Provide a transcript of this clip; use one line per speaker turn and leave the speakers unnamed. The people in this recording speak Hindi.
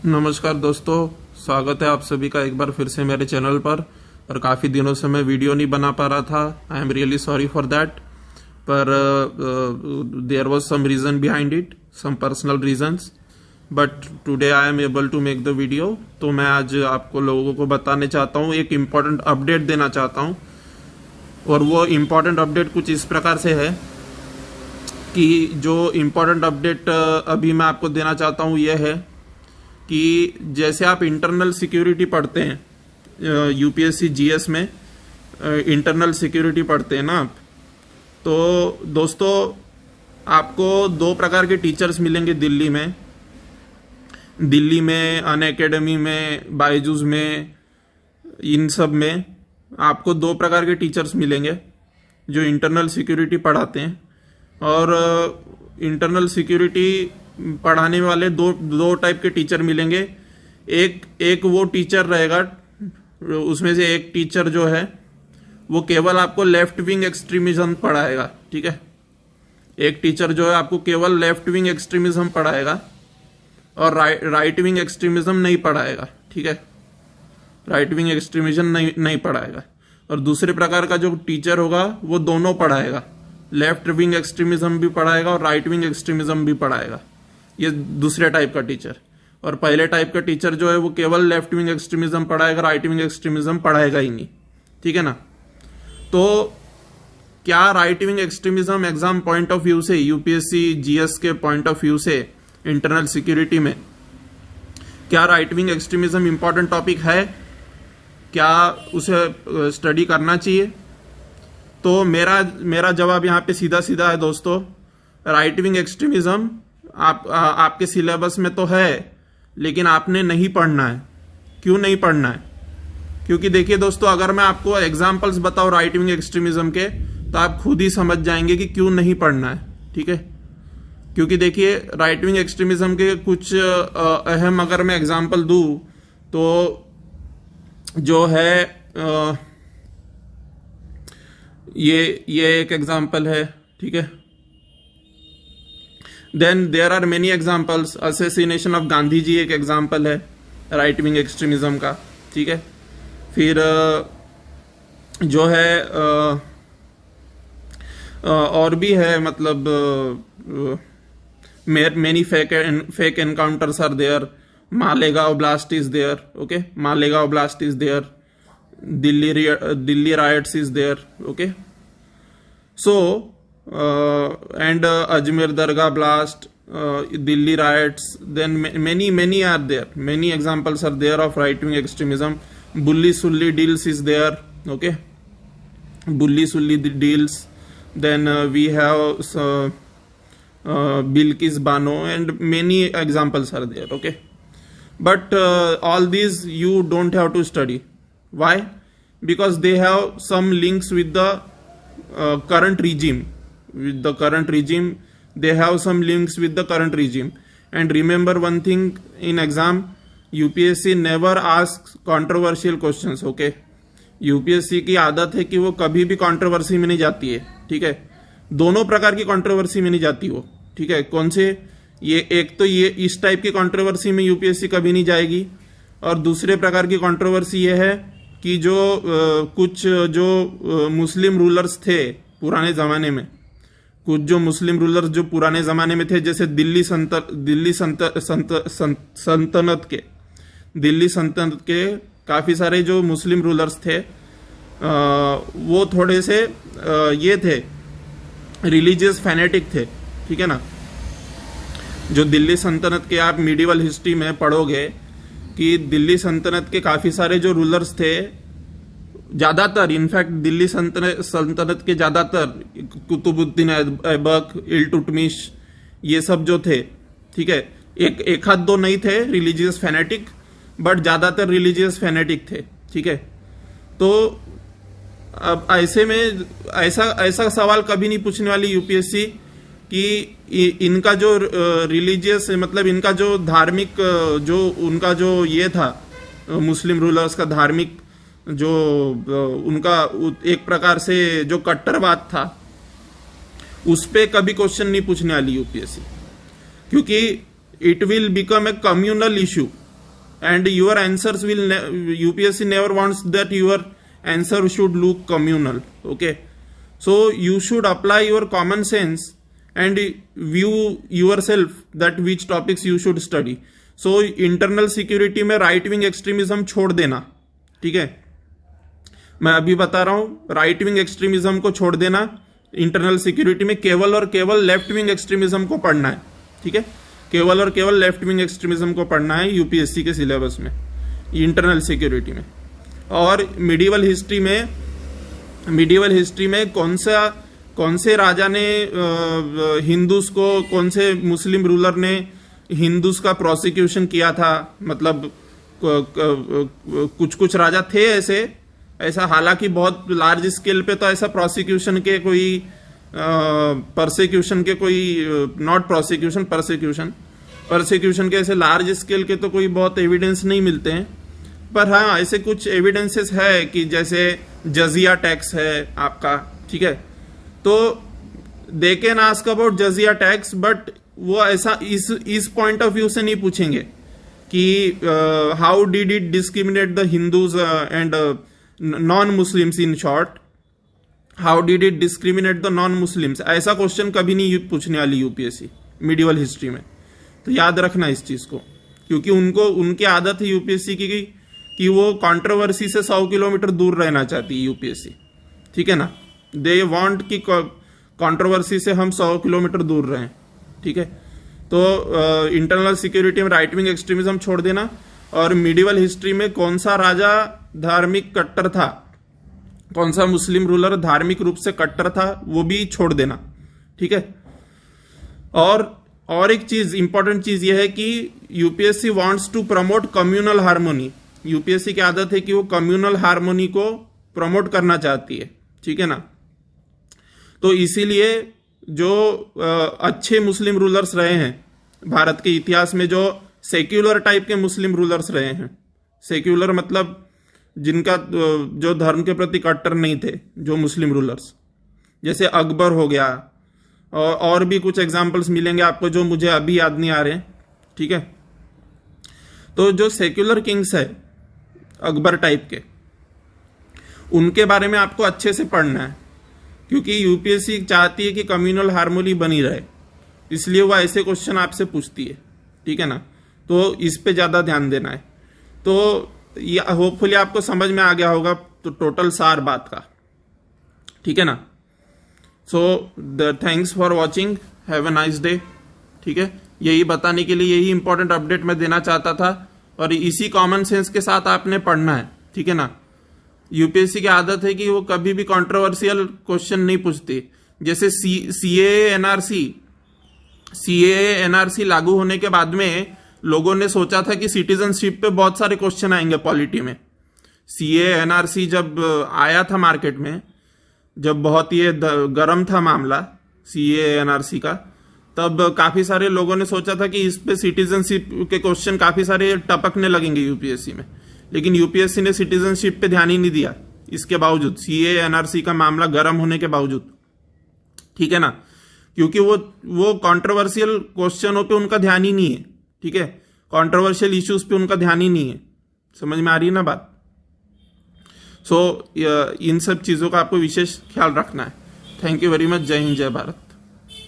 नमस्कार दोस्तों, स्वागत है आप सभी का एक बार फिर से मेरे चैनल पर। और काफ़ी दिनों से मैं वीडियो नहीं बना पा रहा था। I am really sorry for that, पर there was some reason behind it, some personal reasons, but today I am able to make the video. तो मैं आज आपको लोगों को बताने चाहता हूँ, एक इम्पॉर्टेंट अपडेट देना चाहता हूँ। और वो इम्पॉर्टेंट अपडेट कुछ इस प्रकार से है कि जो इम्पॉर्टेंट अपडेट अभी मैं आपको देना चाहता हूँ यह है कि जैसे आप इंटरनल सिक्योरिटी पढ़ते हैं यूपीएससी जीएस में, इंटरनल सिक्योरिटी पढ़ते हैं ना आप, तो दोस्तों आपको दो प्रकार के टीचर्स मिलेंगे दिल्ली में अनअकैडमी में, बायजूस में, इन सब में आपको दो प्रकार के टीचर्स मिलेंगे जो इंटरनल सिक्योरिटी पढ़ाते हैं। और इंटरनल सिक्योरिटी पढ़ाने वाले दो टाइप के टीचर मिलेंगे। एक वो टीचर रहेगा, उसमें से एक टीचर जो है वो केवल आपको लेफ्ट विंग एक्सट्रीमिज्म पढ़ाएगा, ठीक है। एक टीचर जो है आपको केवल लेफ्ट विंग एक्सट्रीमिज्म पढ़ाएगा और राइट विंग एक्सट्रीमिज्म नहीं पढ़ाएगा, ठीक है। राइट विंग एक्सट्रीमिज्म नहीं पढ़ाएगा। और दूसरे प्रकार का जो टीचर होगा वो दोनों पढ़ाएगा, लेफ्ट विंग एक्सट्रीमिज्म भी पढ़ाएगा और राइट विंग एक्सट्रीमिज्म भी पढ़ाएगा। ये दूसरे टाइप का टीचर। और पहले टाइप का टीचर जो है वो केवल लेफ्ट विंग एक्सट्रीमिज्म पढ़ाएगा, राइट विंग एक्सट्रीमिज्म पढ़ाएगा ही नहीं, ठीक है ना। तो क्या right wing extremism exam point of view से, यूपीएससी जीएस के पॉइंट ऑफ व्यू से, इंटरनल सिक्योरिटी में क्या right wing extremism important topic है? क्या उसे स्टडी करना चाहिए? तो मेरा जवाब यहाँ पे सीधा सीधा है दोस्तों। राइट विंग एक्सट्रीमिज्म आपके सिलेबस में तो है, लेकिन आपने नहीं पढ़ना है। क्यों नहीं पढ़ना है? क्योंकि देखिए दोस्तों, अगर मैं आपको एग्जांपल्स बताऊं राइट विंग एक्सट्रीमिज्म के, तो आप खुद ही समझ जाएंगे कि क्यों नहीं पढ़ना है, ठीक है। क्योंकि देखिए राइट विंग एक्सट्रीमिज्म के कुछ अहम अगर मैं एग्जांपल दूं तो जो है ये एक एग्जांपल है, ठीक है। Then there are many examples. Assassination of Gandhi ji एक एग्जांपल है राइट विंग एक्सट्रीमिज्म का, ठीक है। फिर जो है और भी है, मतलब many fake encounters are there. Malegaon blast is there, okay. Malegaon blast is there, Delhi riots is there, okay. So and Ajmer Dargah blast, Delhi riots, then many are there. Many examples are there of right wing extremism. Bulli Sulli deals is there, okay. Bulli Sulli deals. Then we have Bilkis Bano, and many examples are there, okay. But all these you don't have to study. Why? Because they have some links with the current regime. With the current regime, they have some links with the current regime. And remember one thing, in exam UPSC never asks controversial questions, okay. UPSC की आदत है कि वो कभी भी कंट्रोवर्सी में नहीं जाती है, ठीक है। दोनों प्रकार की कंट्रोवर्सी में नहीं जाती वो, ठीक है। कौन से? ये एक तो ये इस टाइप की कंट्रोवर्सी में यूपीएससी कभी नहीं जाएगी। और दूसरे प्रकार की कंट्रोवर्सी ये है कि जो कुछ जो मुस्लिम रूलर्स थे पुराने जमाने में, कुछ जो मुस्लिम रूलर्स जो पुराने जमाने में थे, जैसे दिल्ली सल्तनत के काफी सारे जो मुस्लिम रूलर्स थे, वो थोड़े से ये थे, रिलीजियस फैनेटिक थे, ठीक है ना। जो दिल्ली सल्तनत के आप मिडिवल हिस्ट्री में पढ़ोगे कि दिल्ली सल्तनत के काफी सारे जो रूलर्स थे, ज्यादातर, इनफैक्ट दिल्ली सल्तनत के ज्यादातर, कुतुबुद्दीन ऐबक, इल्तुतमिश, ये सब जो थे, ठीक है, एक हाथ दो नहीं थे रिलीजियस फैनेटिक, बट ज्यादातर रिलीजियस फैनेटिक थे, ठीक है। तो अब ऐसे में ऐसा सवाल कभी नहीं पूछने वाली यूपीएससी कि इनका जो रिलीजियस, मतलब इनका जो धार्मिक, जो उनका जो ये था मुस्लिम रूलर्स का धार्मिक, जो उनका एक प्रकार से जो कट्टरवाद था, उस पे कभी क्वेश्चन नहीं पूछने वाली यूपीएससी, क्योंकि it will become a communal issue, and your answers will UPSC never wants that your answer should look communal. Okay, so you should apply your common sense and view yourself that which topics you should study. So internal security में राइट विंग एक्सट्रीमिज्म छोड़ देना, ठीक है, मैं अभी बता रहा हूं, राइट विंग एक्सट्रीमिज्म को छोड़ देना, इंटरनल सिक्योरिटी में केवल और केवल लेफ्ट विंग एक्सट्रीमिज्म को पढ़ना है, ठीक है, केवल और केवल लेफ्ट विंग एक्सट्रीमिज्म को पढ़ना है यूपीएससी के सिलेबस में, इंटरनल सिक्योरिटी में। और मिडिवल हिस्ट्री में कौन से राजा ने हिंदूज को, कौन से मुस्लिम रूलर ने हिंदूज का प्रोसिक्यूशन किया था, मतलब कुछ राजा थे ऐसा हालांकि बहुत लार्ज स्केल पे तो ऐसा प्रोसिक्यूशन के कोई परसिक्यूशन के कोई नॉट प्रोसिक्यूशन परसिक्यूशन के ऐसे लार्ज स्केल के तो कोई बहुत एविडेंस नहीं मिलते हैं, पर हाँ ऐसे कुछ एविडेंसेस है कि जैसे जजिया टैक्स है आपका, ठीक है, तो they can ask about jizya tax, but वो ऐसा इस पॉइंट ऑफ व्यू से नहीं पूछेंगे कि how did it discriminate the Hindus and non Muslims, in short how did it discriminate the non Muslims, ऐसा क्वेश्चन कभी नहीं पूछने वाली यूपीएससी मिडिवल हिस्ट्री में। तो याद रखना इस चीज को, क्योंकि उनकी आदत है यूपीएससी की कि वो कंट्रोवर्सी से 100 किलोमीटर दूर रहना चाहती है यूपीएससी, ठीक है ना, दे वांट कि कंट्रोवर्सी से हम 100 किलोमीटर दूर रहें, ठीक है। तो इंटरनल सिक्योरिटी में राइट विंग एक्सट्रीमिज्म छोड़ देना, और मिडिवल हिस्ट्री में कौन सा राजा धार्मिक कट्टर था, कौन सा मुस्लिम रूलर धार्मिक रूप से कट्टर था, वो भी छोड़ देना, ठीक है। और एक चीज, इंपॉर्टेंट चीज यह है कि UPSC wants to promote communal harmony, UPSC की आदत है कि वो कम्युनल हार्मोनी को प्रमोट करना चाहती है, ठीक है ना। तो इसीलिए जो अच्छे मुस्लिम रूलर्स रहे हैं भारत के इतिहास में, जो सेक्युलर टाइप के मुस्लिम रूलर्स रहे हैं, सेक्युलर मतलब जिनका जो धर्म के प्रति कट्टर नहीं थे, जो मुस्लिम रूलर्स, जैसे अकबर हो गया, और भी कुछ एग्जांपल्स मिलेंगे आपको जो मुझे अभी याद नहीं आ रहे हैं, ठीक है। तो जो सेक्युलर किंग्स है अकबर टाइप के, उनके बारे में आपको अच्छे से पढ़ना है, क्योंकि यूपीएससी चाहती है कि कम्युनल हार्मोनी बनी रहे, इसलिए वो ऐसे क्वेश्चन आपसे पूछती है, ठीक है ना। तो इस पे ज्यादा ध्यान देना है। तो ये होपफुली आपको समझ में आ गया होगा तो टोटल सार बात का, ठीक है ना। So thanks for watching, have a nice day, ठीक है। यही बताने के लिए, यही इंपॉर्टेंट अपडेट मैं देना चाहता था, और इसी कॉमन सेंस के साथ आपने पढ़ना है, ठीक है ना। यूपीएससी की आदत है कि वो कभी भी कंट्रोवर्शियल क्वेश्चन नहीं पूछती। जैसे सीएए एनआरसी लागू होने के बाद में लोगों ने सोचा था कि सिटीजनशिप पे बहुत सारे क्वेश्चन आएंगे पॉलिटी में। सीएए एनआरसी जब आया था मार्केट में, जब बहुत ही गर्म था मामला सीएए एनआरसी का, तब काफी सारे लोगों ने सोचा था कि इस पे सिटीजनशिप के क्वेश्चन काफी सारे टपकने लगेंगे यूपीएससी में, लेकिन यूपीएससी ने सिटीजनशिप पे ध्यान ही नहीं दिया, इसके बावजूद, सीएए एनआरसी का मामला गर्म होने के बावजूद, ठीक है ना, क्योंकि वो कंट्रोवर्शियल क्वेश्चनों पे उनका ध्यान ही नहीं है, ठीक है, कंट्रोवर्शियल इश्यूज पे उनका ध्यान ही नहीं है। समझ में आ रही है ना बात। सो इन सब चीजों का आपको विशेष ख्याल रखना है। Thank you very much. जय हिंद, जय भारत।